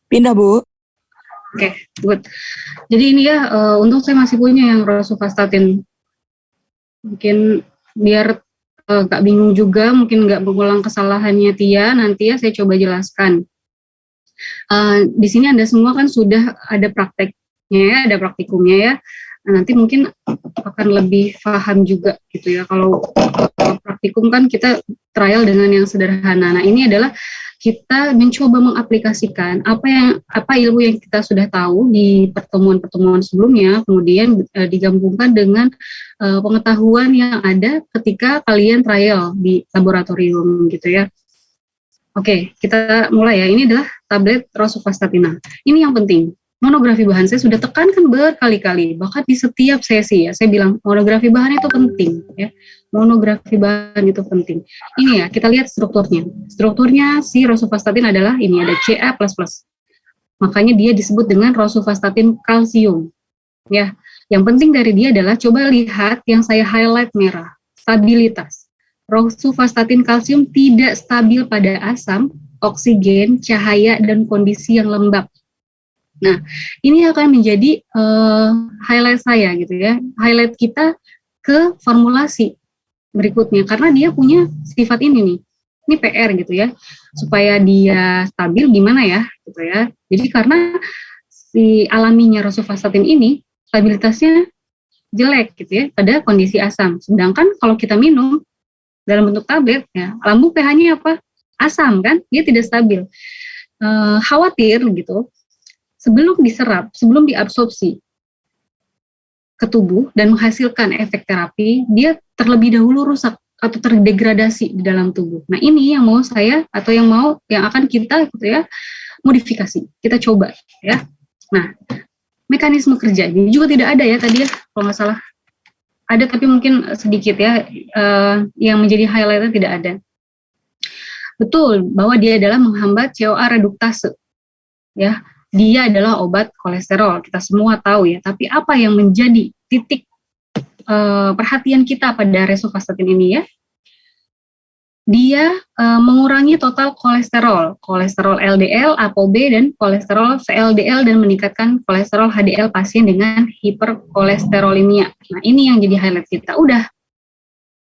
Pindah, Bu. Oke, good. Jadi ini ya, untung saya masih punya yang rosuvastatin. Mungkin biar gak bingung juga, mungkin gak mengulang kesalahannya Tia, nanti ya saya coba jelaskan. Di sini Anda semua kan sudah ada prakteknya ya, ada praktikumnya ya. Nanti mungkin akan lebih paham juga gitu ya. Kalau praktikum kan kita trial dengan yang sederhana. Nah, ini adalah kita mencoba mengaplikasikan apa ilmu yang kita sudah tahu di pertemuan-pertemuan sebelumnya, kemudian digabungkan dengan pengetahuan yang ada ketika kalian trial di laboratorium gitu ya. Oke, kita mulai ya. Ini adalah tablet rosuvastatina. Ini yang penting. Monografi bahan saya sudah tekankan berkali-kali, bahkan di setiap sesi ya, saya bilang monografi bahan itu penting ya. Monografi bahan itu penting. Ini ya, kita lihat strukturnya. Strukturnya si rosuvastatin adalah ini, ada Ca++. Makanya dia disebut dengan rosuvastatin kalsium. Ya, yang penting dari dia adalah coba lihat yang saya highlight merah, stabilitas. Rosuvastatin kalsium tidak stabil pada asam, oksigen, cahaya, dan kondisi yang lembab. Nah, ini akan menjadi highlight saya gitu ya, highlight kita ke formulasi berikutnya, karena dia punya sifat ini nih, ini PR gitu ya, supaya dia stabil gimana ya, gitu ya. Jadi karena si alaminya rosuvastatin ini, stabilitasnya jelek gitu ya, pada kondisi asam. Sedangkan kalau kita minum dalam bentuk tablet, ya, lambung pH-nya apa? Asam kan, dia tidak stabil. Khawatir gitu, sebelum diserap, sebelum diabsorpsi ke tubuh dan menghasilkan efek terapi, dia terlebih dahulu rusak atau terdegradasi di dalam tubuh. Nah, ini yang mau saya atau yang akan kita gitu ya modifikasi. Kita coba ya. Nah, mekanisme kerja ini juga tidak ada ya tadi ya, kalau nggak salah. Ada tapi mungkin sedikit ya, yang menjadi highlightnya tidak ada. Betul bahwa dia adalah menghambat CoA reduktase ya. Dia adalah obat kolesterol, kita semua tahu ya. Tapi apa yang menjadi titik perhatian kita pada rosuvastatin ini ya? Dia mengurangi total kolesterol LDL, ApoB, dan kolesterol VLDL, dan meningkatkan kolesterol HDL pasien dengan hiperkolesterolemia. Nah, ini yang jadi highlight kita. Udah,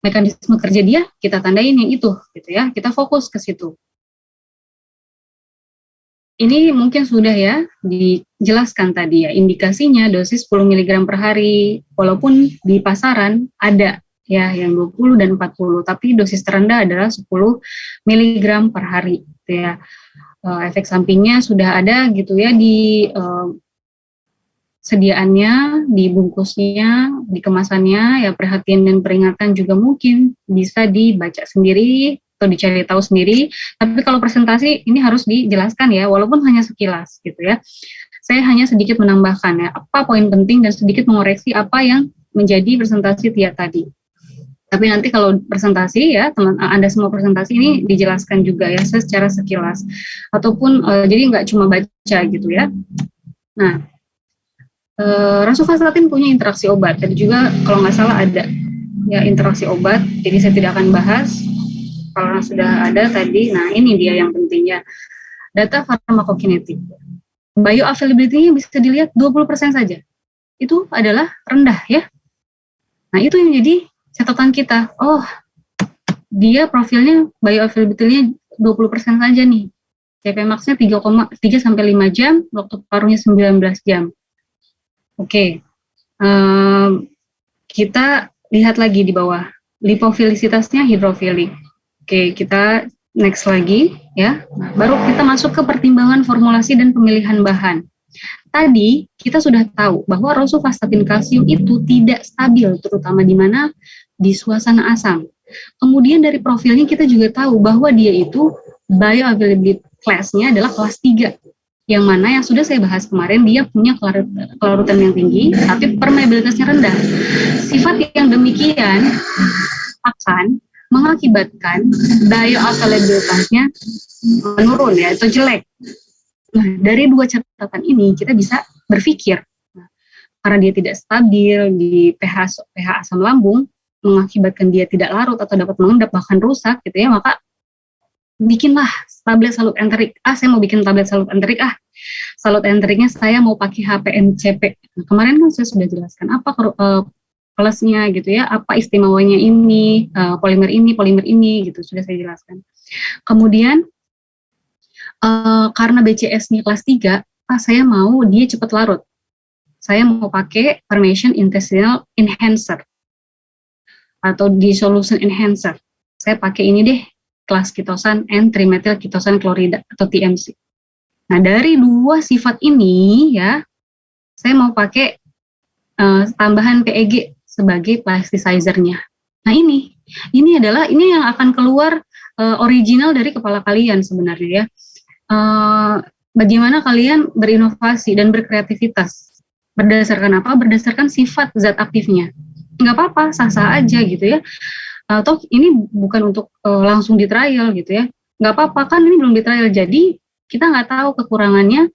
mekanisme kerja dia kita tandain yang itu, gitu ya. Kita fokus ke situ. Ini mungkin sudah ya dijelaskan tadi ya, indikasinya dosis 10 mg per hari, walaupun di pasaran ada ya yang 20 dan 40, tapi dosis terendah adalah 10 mg per hari gitu ya. Efek sampingnya sudah ada gitu ya di sediaannya, di bungkusnya, di kemasannya, ya perhatian dan peringatan juga mungkin bisa dibaca sendiri atau dicari tahu sendiri. Tapi kalau presentasi ini harus dijelaskan ya, walaupun hanya sekilas gitu ya. Saya hanya sedikit menambahkan ya, apa poin penting dan sedikit mengoreksi apa yang menjadi presentasi Tia tadi. Tapi nanti kalau presentasi ya, teman Anda semua presentasi ini dijelaskan juga ya secara sekilas. Ataupun jadi nggak cuma baca gitu ya. Nah, rosuvastatin punya interaksi obat, tadi juga kalau nggak salah ada ya interaksi obat, jadi saya tidak akan bahas kalau sudah ada tadi. Nah, ini dia yang pentingnya, data farmakokinetik. Bioavailability-nya bisa dilihat 20% saja, itu adalah rendah ya. Nah, itu yang jadi catatan kita, oh dia profilnya bioavailability-nya 20% saja nih, CP max-nya 3,3 sampai 5 jam, waktu paruhnya 19 jam. Oke, kita lihat lagi di bawah, lipofilisitasnya hidrofilik. Oke, kita next lagi ya. Nah, baru kita masuk ke pertimbangan formulasi dan pemilihan bahan. Tadi kita sudah tahu bahwa rosuvastatin kalsium itu tidak stabil, terutama di mana? Di suasana asam. Kemudian dari profilnya kita juga tahu bahwa dia itu bioavailability class-nya adalah kelas 3. Yang mana yang sudah saya bahas kemarin, dia punya kelarutan yang tinggi, tapi permeabilitasnya rendah. Sifat yang demikian akan mengakibatkan bioavailabilitasnya menurun ya, atau jelek. Nah, dari dua catatan ini kita bisa berpikir, karena dia tidak stabil di pH asam lambung, mengakibatkan dia tidak larut atau dapat mengendap bahkan rusak gitu ya, maka bikinlah tablet salut enterik. Saya mau bikin tablet salut enterik salut enteriknya saya mau pakai HPMCP. Nah, kemarin kan saya sudah jelaskan apa plusnya gitu ya, apa istimewanya ini, polimer ini gitu, sudah saya jelaskan. Kemudian karena BCS-nya kelas 3, saya mau dia cepat larut. Saya mau pakai Formation Intestinal Enhancer atau Dissolution Enhancer. Saya pakai ini deh, kelas ketosan and trimethyl ketosan klorida atau TMC. Nah, dari dua sifat ini ya, saya mau pakai tambahan PEG sebagai plasticizer-nya. Nah, ini yang akan keluar original dari kepala kalian sebenarnya ya. Bagaimana kalian berinovasi dan berkreativitas. Berdasarkan apa? Berdasarkan sifat zat aktifnya. Nggak apa-apa, sah-sah aja gitu ya. Atau ini bukan untuk langsung di trial gitu ya. Nggak apa-apa, kan ini belum di trial. Jadi kita nggak tahu kekurangannya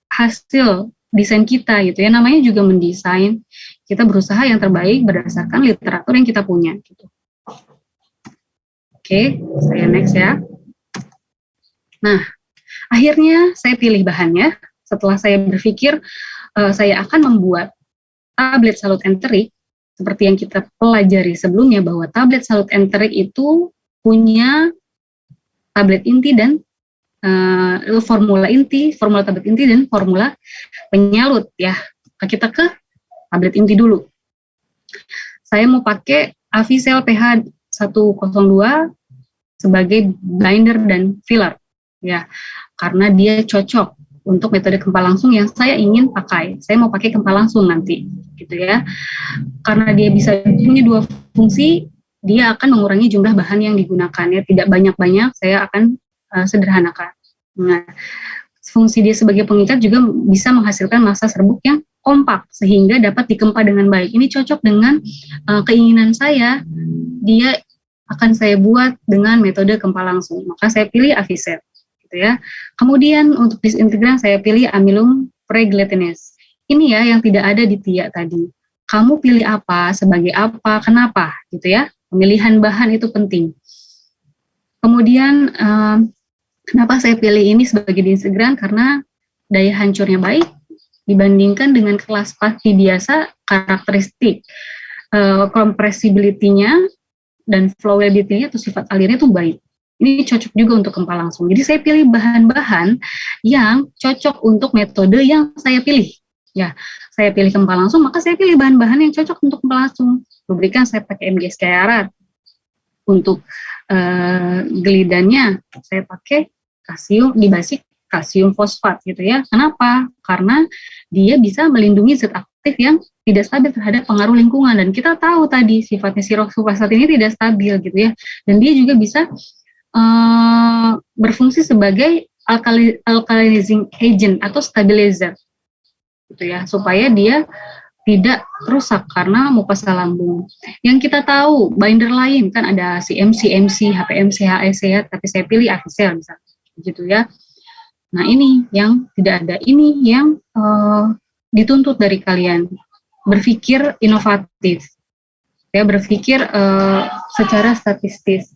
hasil desain kita gitu ya. Namanya juga mendesain. Kita berusaha yang terbaik berdasarkan literatur yang kita punya gitu. Oke, saya next ya. Nah, akhirnya saya pilih bahannya. Setelah saya berpikir saya akan membuat tablet salut enterik seperti yang kita pelajari sebelumnya, bahwa tablet salut enterik itu punya tablet inti dan formula tablet inti dan formula penyalut ya. Kita ke tablet inti dulu. Saya mau pakai Avicel PH 102 sebagai binder dan filler ya, karena dia cocok untuk metode kempal langsung yang saya ingin pakai. Saya mau pakai kempal langsung nanti gitu ya. Karena dia bisa punya dua fungsi, dia akan mengurangi jumlah bahan yang digunakan ya, tidak banyak-banyak, saya akan sederhanakan. Nah, fungsi dia sebagai pengikat juga bisa menghasilkan massa serbuk yang kompak sehingga dapat dikempa dengan baik. Ini cocok dengan keinginan saya, dia akan saya buat dengan metode kempal langsung. Maka saya pilih Avicel gitu ya. Kemudian untuk disintegran saya pilih Amylum Preglatinas. Ini ya yang tidak ada di TIA tadi. Kamu pilih apa, sebagai apa, kenapa gitu ya. Pemilihan bahan itu penting. Kemudian kenapa saya pilih ini sebagai disintegran? Karena daya hancurnya baik dibandingkan dengan kelas pasti biasa, karakteristik compressibility-nya dan flowability-nya atau sifat alirnya itu baik. Ini cocok juga untuk kempal langsung. Jadi saya pilih bahan-bahan yang cocok untuk metode yang saya pilih. Ya, saya pilih kempal langsung, maka saya pilih bahan-bahan yang cocok untuk kempal langsung. Lubrikan saya pakai MGS Kairat. Untuk gelidannya saya pakai kalsium di basic kalsium fosfat gitu ya. Kenapa? Karena dia bisa melindungi zat aktif yang tidak stabil terhadap pengaruh lingkungan, dan kita tahu tadi sifatnya sirosulfasat ini tidak stabil gitu ya, dan dia juga bisa berfungsi sebagai alkalizing agent atau stabilizer gitu ya, supaya dia tidak rusak karena mukosa lambung. Yang kita tahu binder lain kan ada CMC, MC, HPMC, HEC ya, tapi saya pilih Avicel misalnya gitu ya. Nah ini yang tidak ada, ini yang dituntut dari kalian, berpikir inovatif, ya, berpikir secara statistis.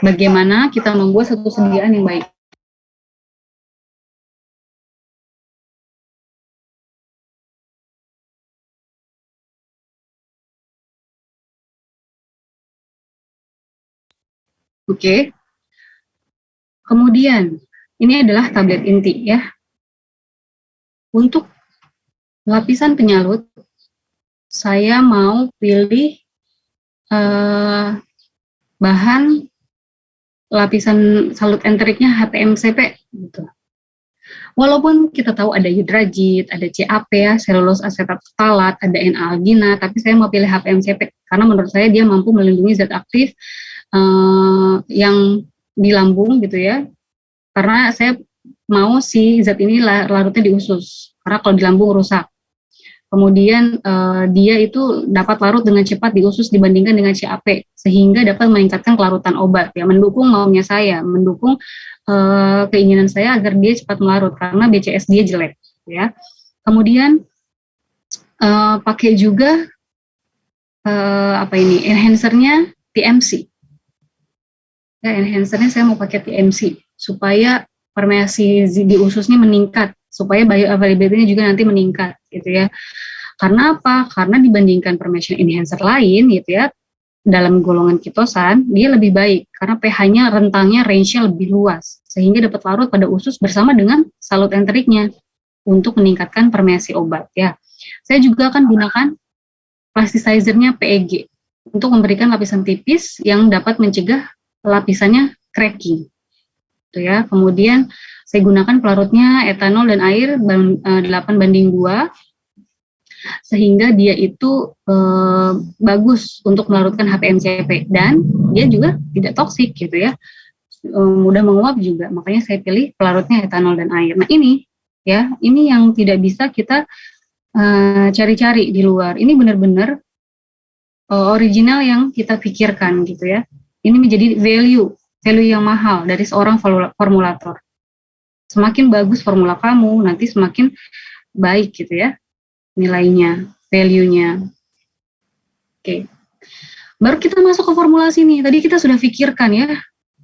Bagaimana kita membuat satu sediaan yang baik. Oke. Kemudian ini adalah tablet inti ya. Untuk lapisan penyalut, saya mau pilih bahan lapisan salut enteriknya HPMCP gitu. Walaupun kita tahu ada hydrajit, ada CAP ya, selulose asetat ftalat, ada N-algina, tapi saya mau pilih HPMCP karena menurut saya dia mampu melindungi zat aktif yang di lambung gitu ya. Karena saya mau si zat ini larutnya di usus, karena kalau di lambung rusak. Kemudian dia itu dapat larut dengan cepat di usus dibandingkan dengan CAP, sehingga dapat meningkatkan kelarutan obat ya, mendukung maunya saya, mendukung keinginan saya agar dia cepat melarut karena BCS dia jelek ya. Kemudian pakai juga enhancernya TMC. Ya, enhancernya saya mau pakai TMC supaya permeasi di ususnya meningkat, supaya bioavailability-nya juga nanti meningkat gitu ya. Karena apa? Karena dibandingkan permeation enhancer lain gitu ya, dalam golongan ketosan, dia lebih baik karena pH-nya rentangnya range-nya lebih luas, sehingga dapat larut pada usus bersama dengan salut enteriknya untuk meningkatkan permeasi obat ya. Saya juga akan gunakan plasticizer-nya PEG untuk memberikan lapisan tipis yang dapat mencegah lapisannya cracking. Gitu ya. Kemudian saya gunakan pelarutnya etanol dan air 8:2 sehingga dia itu bagus untuk melarutkan HPMCP dan dia juga tidak toksik gitu ya, mudah menguap juga, makanya saya pilih pelarutnya etanol dan air. Nah ini ya, ini yang tidak bisa kita cari-cari di luar, ini benar-benar original yang kita pikirkan gitu ya, ini menjadi value yang mahal dari seorang formulator. Semakin bagus formula kamu, nanti semakin baik gitu ya nilainya, value-nya. Oke. Baru kita masuk ke formulasi nih. Tadi kita sudah pikirkan ya.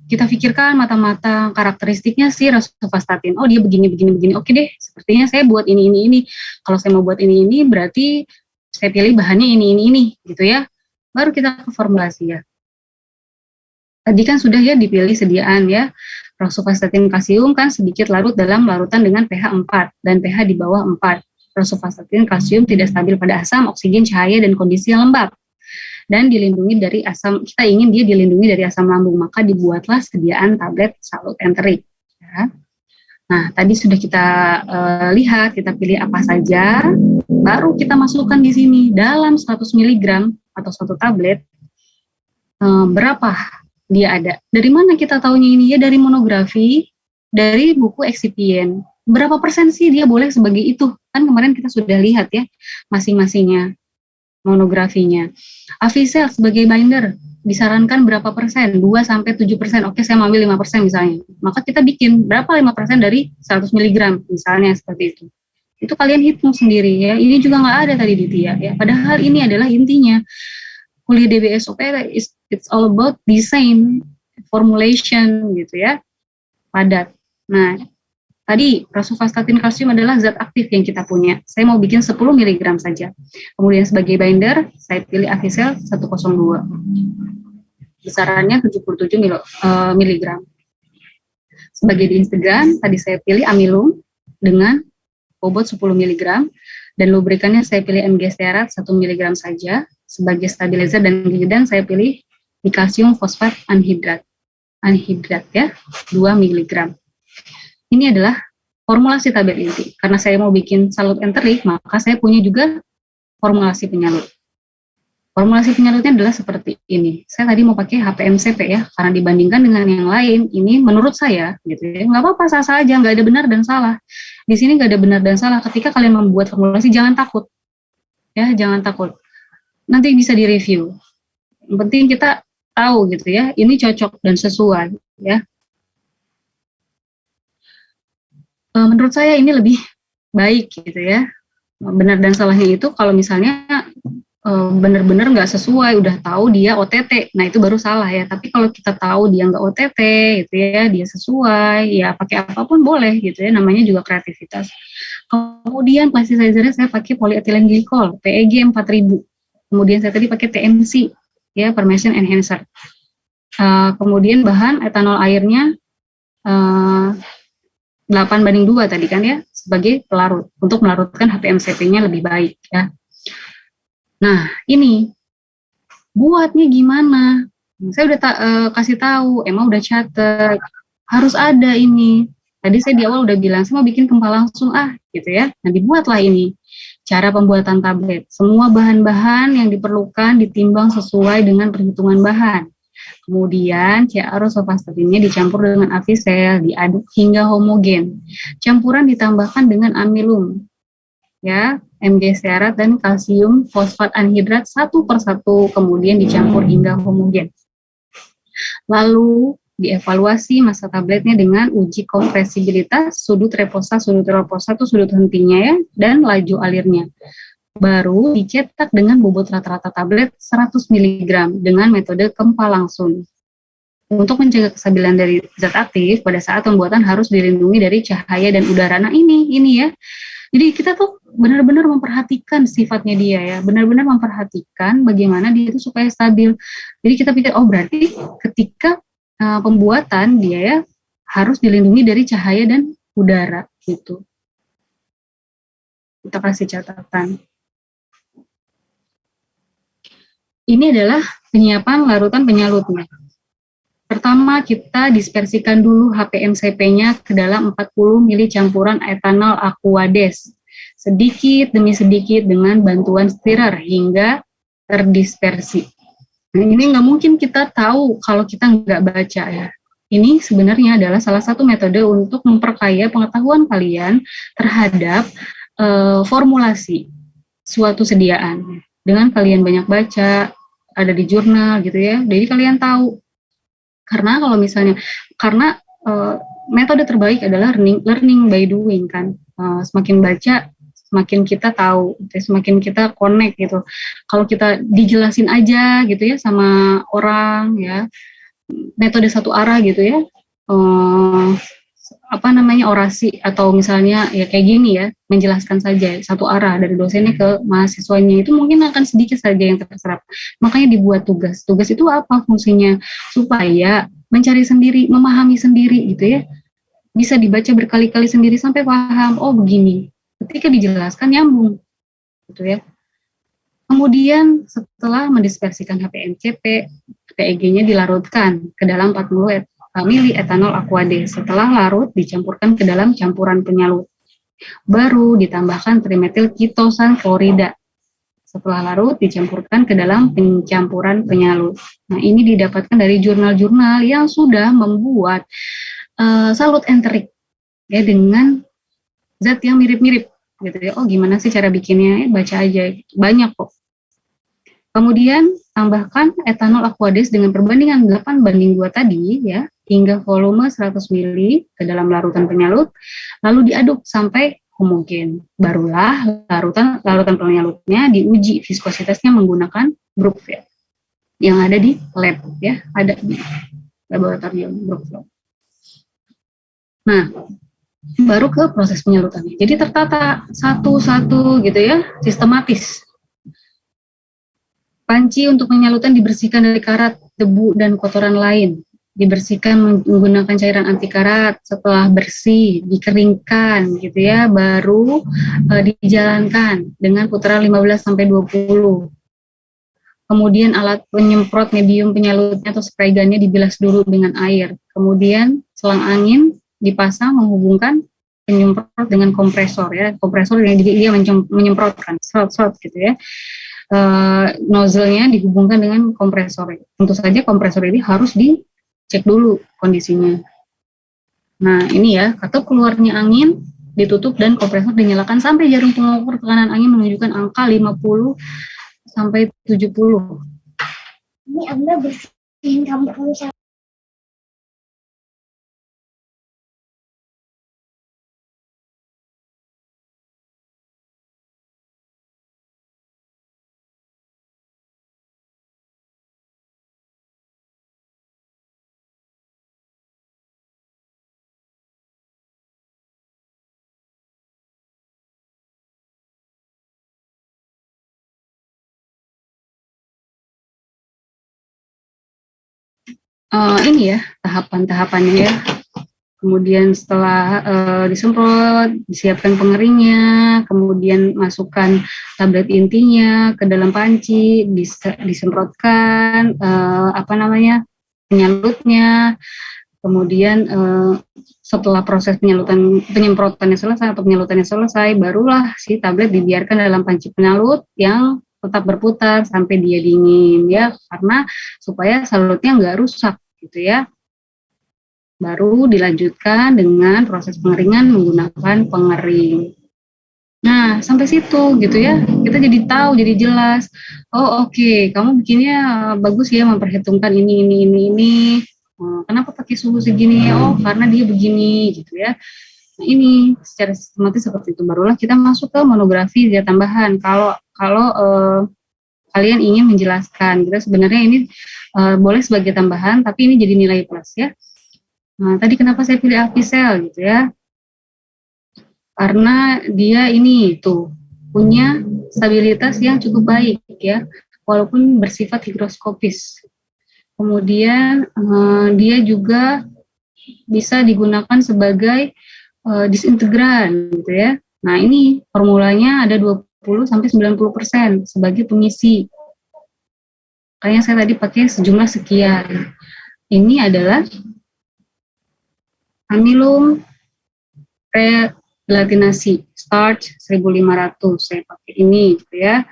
Kita pikirkan matang-matang karakteristiknya si rosuvastatin. Oh, dia begini. Oke deh, sepertinya saya buat ini. Kalau saya mau buat ini, berarti saya pilih bahannya ini gitu ya. Baru kita ke formulasi ya. Tadi kan sudah ya dipilih sediaan ya. Rosuvastatin kalsium kan sedikit larut dalam larutan dengan pH 4 dan pH di bawah 4. Rosuvastatin kalsium tidak stabil pada asam, oksigen, cahaya, dan kondisi yang lembab. Dan dilindungi dari asam, kita ingin dia dilindungi dari asam lambung, maka dibuatlah sediaan tablet salut enterik. Ya. Nah, tadi sudah kita lihat, kita pilih apa saja, baru kita masukkan di sini, dalam 100 mg atau 1 tablet, berapa dia ada. Dari mana kita tahunya ini? Ya dari monografi, dari buku eksipien. Berapa persen sih dia boleh sebagai itu? Kan kemarin kita sudah lihat ya, masing-masingnya, monografinya. Avisel sebagai binder, disarankan berapa persen? 2-7%, oke saya mau ambil 5% misalnya. Maka kita bikin berapa 5% dari 100 mg, misalnya seperti itu. Itu kalian hitung sendiri ya, ini juga nggak ada tadi di TIA ya. Padahal ini adalah intinya. Kuliah DBSOP, it's all about design, formulation gitu ya, padat. Nah, tadi rosuvastatin kalsium adalah zat aktif yang kita punya. Saya mau bikin 10 mg saja. Kemudian sebagai binder, saya pilih Avisel 102. Besarannya 77 mg. Sebagai diintegran, tadi saya pilih amilum dengan bobot 10 mg. Dan lubrikannya saya pilih MG stearat 1 mg saja. Sebagai stabilizer dan gigidan, saya pilih dikalsium fosfat anhidrat ya, 2 mg. Ini adalah formulasi tablet inti. Karena saya mau bikin salut enterik, maka saya punya juga formulasi penyalut. Formulasi penyalutnya adalah seperti ini. Saya tadi mau pakai HPMCP ya, karena dibandingkan dengan yang lain, ini menurut saya, gitu ya, nggak apa-apa, sah-sah aja, nggak ada benar dan salah. Di sini nggak ada benar dan salah. Ketika kalian membuat formulasi, jangan takut. Ya, jangan takut. Nanti bisa direview. Yang penting kita tahu gitu ya, ini cocok dan sesuai ya. Menurut saya ini lebih baik gitu ya. Benar dan salahnya itu kalau misalnya benar-benar nggak sesuai, udah tahu dia OTT, nah itu baru salah ya. Tapi kalau kita tahu dia nggak OTT gitu ya, dia sesuai, ya pakai apapun boleh gitu ya, namanya juga kreativitas. Kemudian plasticizer-nya saya pakai polyethylene glycol, PEG 4000. Kemudian saya tadi pakai TMC, ya, permeation enhancer. Kemudian bahan etanol airnya 8:2 tadi kan ya, sebagai pelarut, untuk melarutkan HPMCP-nya lebih baik ya. Nah, ini buatnya gimana? Saya udah kasih tahu, emang udah catat, harus ada ini. Tadi saya di awal udah bilang, saya mau bikin kempal langsung gitu ya. Nah, dibuatlah ini. Cara pembuatan tablet. Semua bahan-bahan yang diperlukan ditimbang sesuai dengan perhitungan bahan. Kemudian rosuvastatinnya dicampur dengan Avisel, diaduk hingga homogen. Campuran ditambahkan dengan amilum, ya, MG stearat dan kalsium fosfat anhidrat satu persatu, kemudian dicampur hingga homogen. Lalu dievaluasi masa tabletnya dengan uji kompresibilitas, sudut reposa itu sudut hentinya ya, dan laju alirnya. Baru dicetak dengan bobot rata-rata tablet 100 mg dengan metode kempal langsung. Untuk mencegah kestabilan dari zat aktif pada saat pembuatan harus dilindungi dari cahaya dan udara. Nah ini ya. Jadi kita tuh benar-benar memperhatikan sifatnya dia ya, benar-benar memperhatikan bagaimana dia itu supaya stabil. Jadi kita pikir, oh berarti ketika pembuatan dia ya harus dilindungi dari cahaya dan udara gitu. Kita kasih catatan. Ini adalah penyiapan larutan penyalutnya. Pertama, kita dispersikan dulu HPMCP-nya ke dalam 40 ml campuran etanol aquades, sedikit demi sedikit dengan bantuan stirrer hingga terdispersi. Nah, ini nggak mungkin kita tahu kalau kita nggak baca ya. Ini sebenarnya adalah salah satu metode untuk memperkaya pengetahuan kalian terhadap formulasi suatu sediaan. Dengan kalian banyak baca, ada di jurnal gitu ya, jadi kalian tahu. Karena kalau misalnya, metode terbaik adalah learning by doing kan. Semakin baca, semakin kita tahu, semakin kita connect gitu. Kalau kita dijelasin aja gitu ya sama orang ya, metode satu arah gitu ya, orasi atau misalnya ya kayak gini ya, menjelaskan saja satu arah dari dosennya ke mahasiswanya, itu mungkin akan sedikit saja yang terserap. Makanya dibuat tugas. Tugas itu apa fungsinya? Supaya mencari sendiri, memahami sendiri gitu ya. Bisa dibaca berkali-kali sendiri sampai paham, oh begini. Ketika dijelaskan nyambung gitu ya. Kemudian setelah mendispersikan HPMCP, PEG-nya dilarutkan ke dalam 40 ml etanol aquades. Setelah larut, dicampurkan ke dalam campuran penyalut. Baru ditambahkan trimetil ketosan klorida. Setelah larut, dicampurkan ke dalam pencampuran penyalut. Nah, ini didapatkan dari jurnal-jurnal yang sudah membuat salut enterik ya, dengan zat yang mirip-mirip gitu ya. Oh, gimana sih cara bikinnya? Baca aja, banyak kok. Kemudian tambahkan etanol aquades dengan perbandingan 8:2 tadi ya, hingga volume 100 ml ke dalam larutan penyalut, lalu diaduk sampai homogen. Barulah larutan penyalutnya diuji viskositasnya menggunakan Brookfield yang ada di lab ya, ada di laboratorium Brookfield. Nah, baru ke proses penyalutannya. Jadi tertata satu-satu gitu ya, sistematis. Panci untuk penyalutan dibersihkan dari karat, debu, dan kotoran lain. Dibersihkan menggunakan cairan anti karat. Setelah bersih, dikeringkan gitu ya, baru dijalankan dengan putaran 15-20. Kemudian alat penyemprot medium penyalutnya atau spray gunnya dibilas dulu dengan air. Kemudian selang angin dipasang menghubungkan penyemprot dengan kompresor ya. Kompresor yang dia menyemprotkan serot-serot gitu ya. Nozzle-nya dihubungkan dengan kompresor. Tentu saja kompresor ini harus dicek dulu kondisinya. Nah, ini ya, katup keluarnya angin ditutup dan kompresor dinyalakan sampai jarum pengukur tekanan angin menunjukkan angka 50 sampai 70. Ini Anda bersihin kamar kamu. Ini ya tahapan-tahapannya ya. Kemudian setelah disemprot, disiapkan pengeringnya, kemudian masukkan tablet intinya ke dalam panci, disemprotkan penyalutnya. Kemudian setelah proses penyemprotannya selesai atau penyalutannya selesai, barulah si tablet dibiarkan dalam panci penyalut yang tetap berputar sampai dia dingin ya, karena supaya salutnya nggak rusak gitu ya. Baru dilanjutkan dengan proses pengeringan menggunakan pengering. Nah, sampai situ gitu ya, kita jadi tahu, jadi jelas. Oh oke, kamu bikinnya bagus ya, memperhitungkan ini. Kenapa pakai suhu segini? Oh karena dia begini gitu ya. Nah, ini secara sistematis seperti itu. Barulah kita masuk ke monografi zat tambahan. Kalau kalian ingin menjelaskan gitu. Sebenarnya ini boleh sebagai tambahan, tapi ini jadi nilai plus ya. Nah, tadi kenapa saya pilih Avisel gitu ya? Karena dia ini tuh punya stabilitas yang cukup baik ya, walaupun bersifat higroskopis. Kemudian dia juga bisa digunakan sebagai disintegran gitu ya. Nah, ini formulanya ada 20-90% sebagai pengisi. Kayaknya saya tadi pakai sejumlah sekian. Ini adalah amilum regelatinasi starch 1500. Saya pakai ini gitu ya.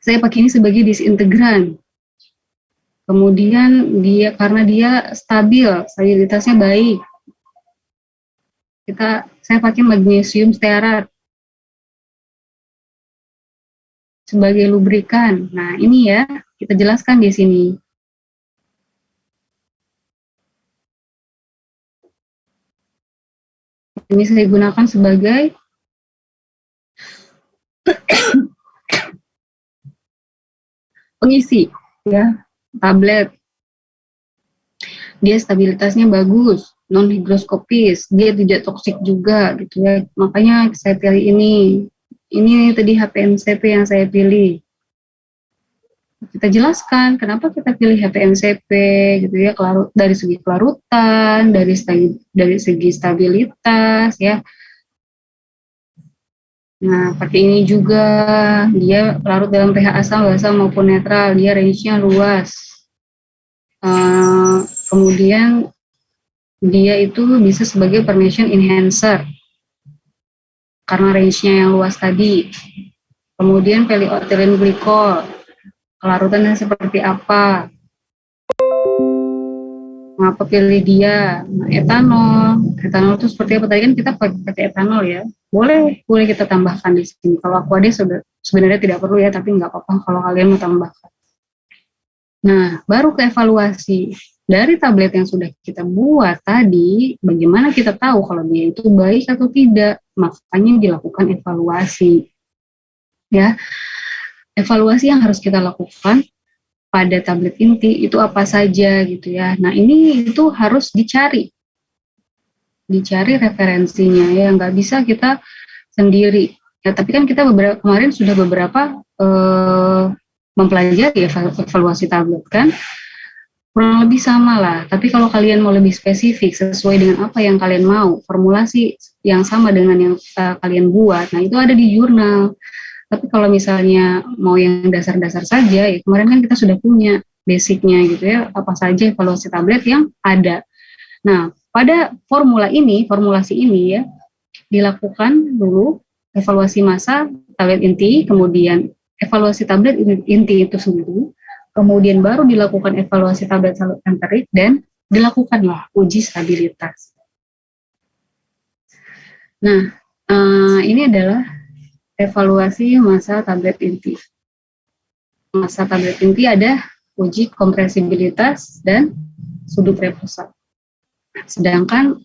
Saya pakai ini sebagai disintegran. Kemudian dia karena dia stabil, stabilitasnya baik. Saya pakai magnesium stearat sebagai lubrikan. Nah, ini ya, kita jelaskan di sini. Ini saya gunakan sebagai pengisi ya, tablet. Dia stabilitasnya bagus, non higroskopis, dia tidak toksik juga gitu ya. Makanya saya pilih ini. Ini tadi HPNCP yang saya pilih. Kita jelaskan kenapa kita pilih HPNCP gitu ya, dari segi kelarutan, dari segi stabilitas ya. Nah, pakai ini juga, dia larut dalam pH asam, basa maupun netral, dia range-nya luas. Kemudian dia itu bisa sebagai permeation enhancer karena range-nya yang luas tadi. Kemudian polyethylene glycol, kelarutannya seperti apa? Mengapa pilih dia? Nah, etanol itu seperti apa? Tadi kan kita pakai etanol ya. Boleh kita tambahkan di sini. Kalau Aquade sebenarnya tidak perlu ya, tapi nggak apa-apa kalau kalian mau tambahkan. Nah, baru ke evaluasi. Dari tablet yang sudah kita buat tadi, bagaimana kita tahu kalau dia itu baik atau tidak? Makanya dilakukan evaluasi. Ya, evaluasi yang harus kita lakukan pada tablet inti itu apa saja gitu ya. Nah, ini itu harus dicari referensinya ya, nggak bisa kita sendiri. Ya, tapi kan kita kemarin sudah beberapa mempelajari evaluasi tablet kan, kurang lebih sama lah. Tapi kalau kalian mau lebih spesifik sesuai dengan apa yang kalian mau, formulasi yang sama dengan yang kalian buat, nah itu ada di jurnal. Tapi kalau misalnya mau yang dasar-dasar saja, ya kemarin kan kita sudah punya basicnya gitu ya, apa saja evaluasi tablet yang ada. Nah, pada formulasi ini ya, dilakukan dulu evaluasi massa tablet inti, kemudian evaluasi tablet inti itu sendiri, kemudian baru dilakukan evaluasi tablet salut enterik, dan dilakukanlah uji stabilitas. Nah, ini adalah evaluasi massa tablet inti. Massa tablet inti ada uji kompresibilitas dan sudut reposa. Sedangkan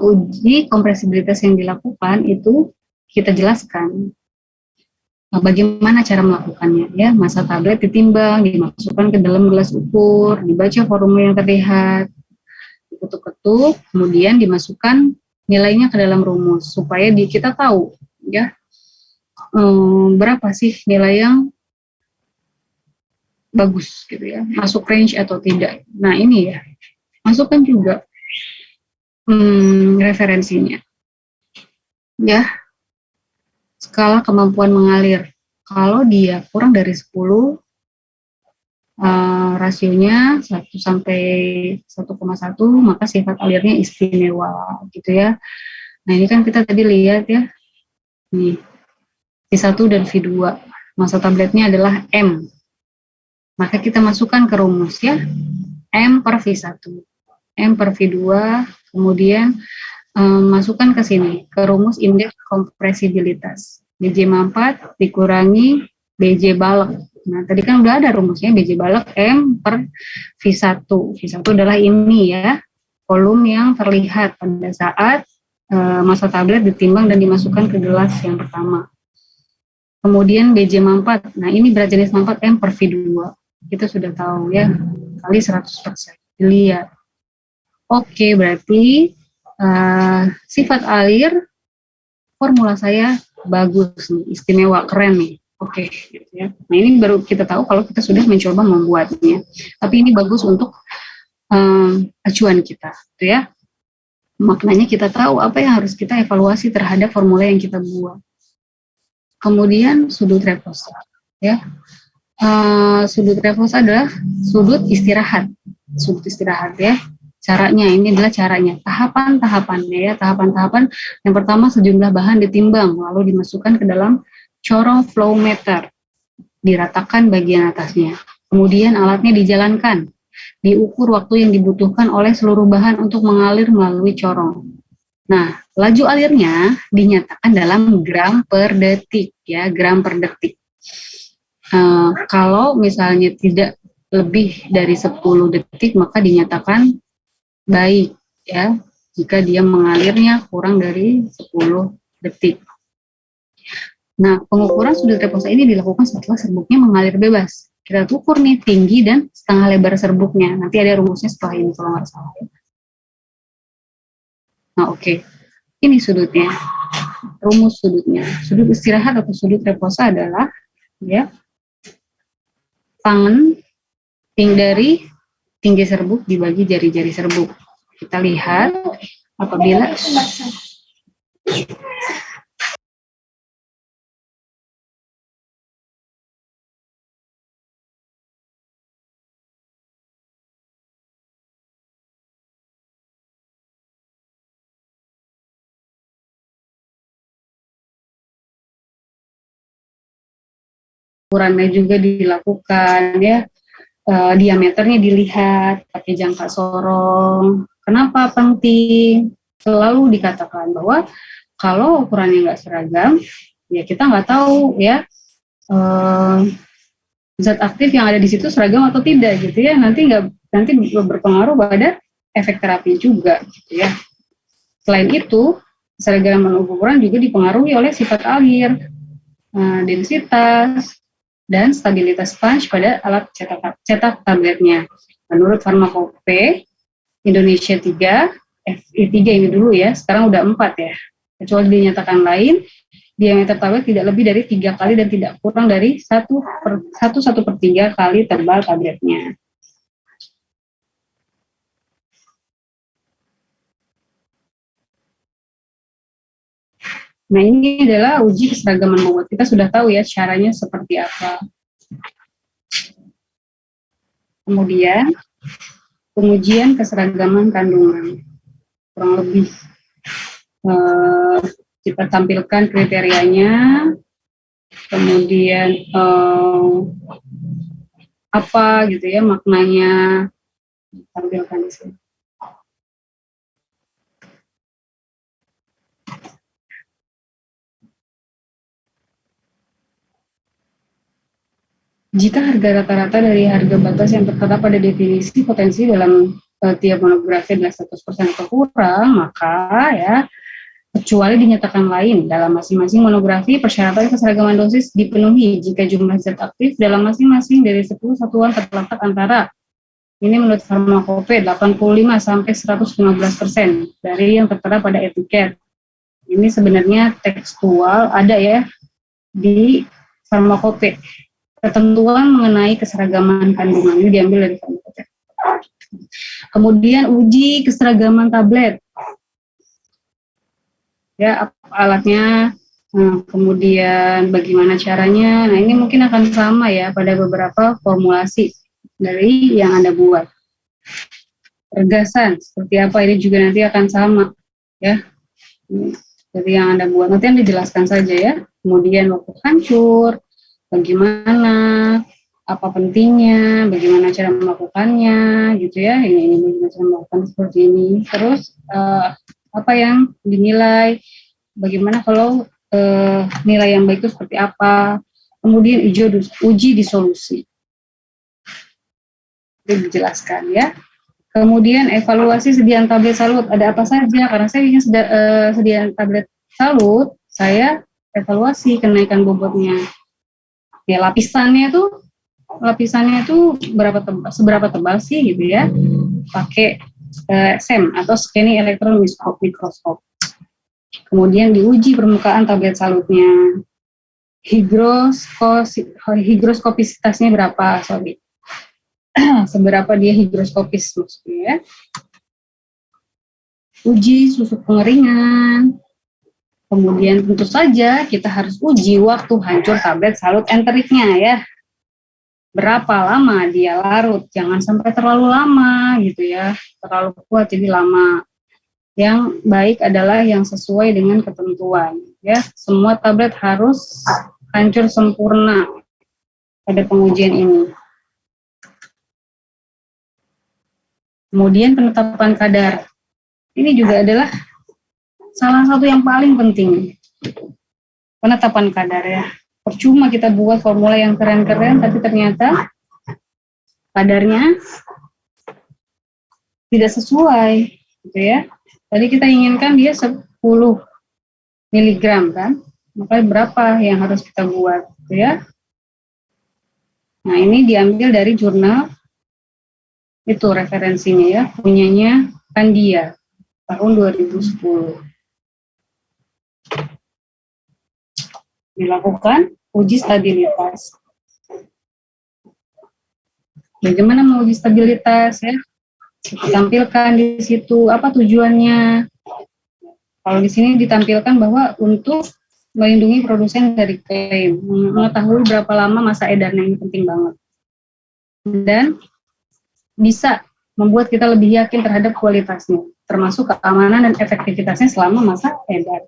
uji kompresibilitas yang dilakukan itu kita jelaskan bagaimana cara melakukannya ya. Massa tablet ditimbang, dimasukkan ke dalam gelas ukur, dibaca formula yang terlihat, diketuk-ketuk, kemudian dimasukkan nilainya ke dalam rumus supaya kita tahu ya berapa sih nilai yang bagus gitu ya, masuk range atau tidak. Nah, ini ya, masukkan juga referensinya ya, skala kemampuan mengalir. Kalau dia kurang dari 10, rasionya 1 sampai 1,1, maka sifat alirnya istimewa gitu ya. Nah, ini kan kita tadi lihat ya, nih V1 dan V2, massa tabletnya adalah M. Maka kita masukkan ke rumus ya, M per V1, M per V2, kemudian masukkan ke sini, ke rumus indeks kompresibilitas. BJ mampat dikurangi BJ balek. Nah, tadi kan udah ada rumusnya, BJ balek M per V1. V1 adalah ini ya, volume yang terlihat pada saat massa tablet ditimbang dan dimasukkan ke gelas yang pertama. Kemudian BJ mampat. Nah, ini berat jenis mampat M per V2. Kita sudah tahu ya, kali 100%. Dilihat. Oke, berarti sifat air, formula saya bagus nih, istimewa, keren nih. Oke, gitu ya. Nah, ini baru kita tahu kalau kita sudah mencoba membuatnya. Tapi ini bagus untuk acuan kita, gitu ya. Maknanya kita tahu apa yang harus kita evaluasi terhadap formula yang kita buat. Kemudian sudut reposa, ya. Sudut reposa adalah sudut istirahat ya. Caranya, ini adalah caranya, tahapan-tahapannya ya, tahapan-tahapan. Yang pertama, sejumlah bahan ditimbang lalu dimasukkan ke dalam corong flow meter, diratakan bagian atasnya. Kemudian alatnya dijalankan, diukur waktu yang dibutuhkan oleh seluruh bahan untuk mengalir melalui corong. Nah, laju alirnya dinyatakan dalam gram per detik ya, gram per detik. Kalau misalnya tidak lebih dari 10 detik maka dinyatakan baik ya, jika dia mengalirnya kurang dari 10 detik. Nah, pengukuran sudut reposa ini dilakukan setelah serbuknya mengalir bebas. Kita ukur nih tinggi dan setengah lebar serbuknya. Nanti ada rumusnya setelah ini kalau nggak salah. Nah, oke. Ini sudutnya. Rumus sudutnya. Sudut istirahat atau sudut reposa adalah ya, tangan dari tinggi serbuk dibagi jari-jari serbuk. Kita lihat apabila ukurannya juga dilakukan ya, diameternya dilihat pakai jangka sorong. Kenapa penting? Selalu dikatakan bahwa kalau ukurannya nggak seragam, ya kita nggak tahu ya zat aktif yang ada di situ seragam atau tidak gitu ya. Nanti berpengaruh pada efek terapi juga gitu ya. Selain itu, keseragaman ukuran juga dipengaruhi oleh sifat alir, densitas, dan stabilitas sponge pada alat cetak tabletnya. Menurut Farmakope Indonesia 3, FI 3 ini dulu ya, sekarang udah 4 ya. Kecuali dinyatakan lain, diameter tablet tidak lebih dari 3 kali dan tidak kurang dari 1/3 kali tebal tabletnya. Nah, ini adalah uji keseragaman bobot. Kita sudah tahu ya caranya seperti apa. Kemudian, pengujian keseragaman kandungan. Kurang lebih kita tampilkan kriterianya, kemudian apa gitu ya maknanya, tampilkan di sini. Jika harga rata-rata dari harga batas yang tertera pada definisi potensi dalam tiap monografi adalah 100% atau kurang, maka ya kecuali dinyatakan lain dalam masing-masing monografi, persyaratan keseragaman dosis dipenuhi jika jumlah zat aktif dalam masing-masing dari 10 satuan terletak antara, ini menurut Farmakope, 85 sampai 115% dari yang tertera pada etiket. Ini sebenarnya tekstual ada ya di Farmakope. Ketentuan mengenai keseragaman kandungan ini diambil dari Farmakope. Kemudian uji keseragaman tablet. Ya, alatnya, kemudian bagaimana caranya. Nah, ini mungkin akan sama ya pada beberapa formulasi dari yang Anda buat. Regasan seperti apa ini juga nanti akan sama ya. Jadi yang Anda buat nanti yang dijelaskan saja ya. Kemudian waktu hancur, bagaimana, apa pentingnya, bagaimana cara melakukannya, gitu ya. Ini bagaimana cara melakukan seperti ini. Terus apa yang dinilai, bagaimana kalau nilai yang baik itu seperti apa. Kemudian uji disolusi. Itu dijelaskan ya. Kemudian evaluasi sediaan tablet salut, ada apa saja? Karena saya ingin sediaan tablet salut, saya evaluasi kenaikan bobotnya. Ya lapisannya itu seberapa tebal sih gitu ya, pakai SEM atau scanning electron microscope. Kemudian diuji permukaan tablet salutnya, higroskopisitasnya berapa, seberapa dia higroskopis maksudnya ya. Uji susu pengeringan. Kemudian tentu saja kita harus uji waktu hancur tablet salut enteriknya ya. Berapa lama dia larut, jangan sampai terlalu lama gitu ya, terlalu kuat jadi lama. Yang baik adalah yang sesuai dengan ketentuan ya. Semua tablet harus hancur sempurna pada pengujian ini. Kemudian penetapan kadar. Ini juga adalah salah satu yang paling penting. Penetapan kadar ya. Percuma kita buat formula yang keren-keren tapi ternyata kadarnya tidak sesuai gitu ya. Tadi kita inginkan dia 10 miligram kan. Maka berapa yang harus kita buat gitu ya. Nah, ini diambil dari jurnal itu referensinya ya, punyanya Kandia tahun 2010. Dilakukan uji stabilitas. Bagaimana menguji stabilitas ya? Ditampilkan di situ apa tujuannya. Kalau di sini ditampilkan bahwa untuk melindungi produsen dari klaim, mengetahui berapa lama masa edarnya, ini penting banget. Dan bisa membuat kita lebih yakin terhadap kualitasnya, termasuk keamanan dan efektivitasnya selama masa edar.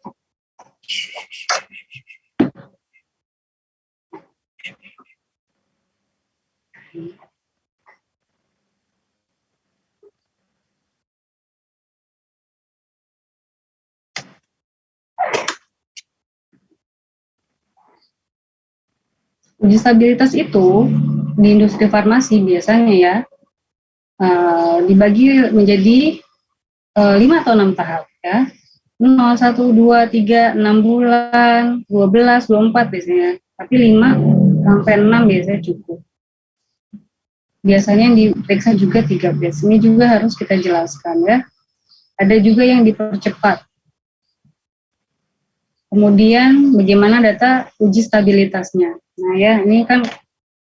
Uji stabilitas itu di industri farmasi biasanya ya dibagi menjadi 5 atau 6 tahap ya. 0, 1, 2, 3, 6 bulan, 12, 24 biasanya. Tapi 5 sampai 6 biasanya cukup. Biasanya yang diperiksa juga 13. Ini juga harus kita jelaskan ya. Ada juga yang dipercepat. Kemudian bagaimana data uji stabilitasnya. Nah ya, ini kan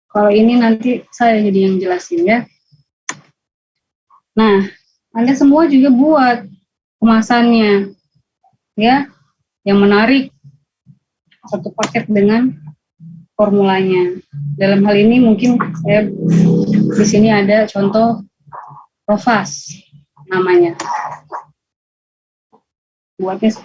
kalau ini nanti saya jadi yang jelasin ya. Nah, Anda semua juga buat kemasannya ya, yang menarik, satu paket dengan formulanya. Dalam hal ini mungkin saya di sini ada contoh Provas namanya. Buatnya